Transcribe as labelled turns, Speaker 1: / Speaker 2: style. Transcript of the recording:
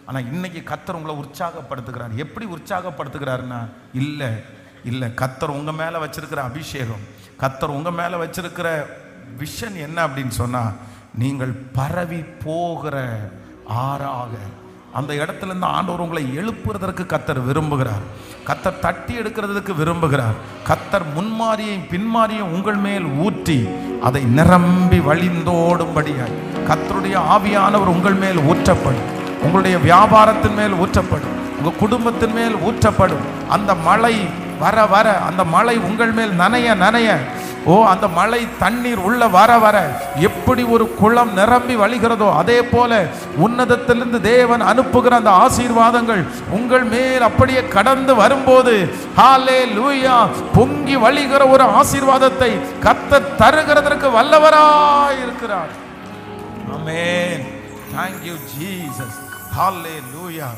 Speaker 1: ஆனால் இன்னைக்கு கர்த்தர் உங்களை உற்சாகப்படுத்துகிறார். எப்படி உற்சாகப்படுத்துகிறாருன்னா, இல்லை கர்த்தர் உங்கள் மேலே வச்சிருக்கிற அபிஷேகம், கர்த்தர் உங்கள் மேலே வச்சிருக்கிற விஷன் என்ன அப்படின்னு சொன்னால், நீங்கள் பரவி போகிற ஆறாக அந்த இடத்துல இருந்து ஆண்டவர் உங்களை எழுப்புறதற்கு கர்த்தர் விரும்புகிறார். கர்த்தர் தட்டி எடுக்கிறதுக்கு விரும்புகிறார். கர்த்தர் முன்மாரியும் பின்மாரியும் உங்கள் மேல் ஊற்றி அதை நிரம்பி வழிந்தோடும்படியாய் கர்த்தருடைய ஆவியானவர் உங்கள் மேல் ஊற்றப்படும். உங்களுடைய வியாபாரத்தின் மேல் ஊற்றப்படும், உங்கள் குடும்பத்தின் மேல் ஊற்றப்படும். அந்த மழை வர வர, அந்த மழை உங்கள் மேல் நனைய அந்த மழை தண்ணீர் உள்ள வர வர எப்படி ஒரு குளம் நிரம்பி வழிகிறதோ, அதே போல உன்னதத்திலிருந்து தேவன் அனுப்புகிற அந்த ஆசீர்வாதங்கள் உங்கள் மேல் அப்படியே கடந்து வரும்போது, ஹல்லேலூயா, பொங்கி வழிகிற ஒரு ஆசீர்வாதத்தை கர்த்தர் தருகிறதற்கு வல்லவராய் இருக்கிறார். ஆமென். Thank you Jesus. Hallelujah.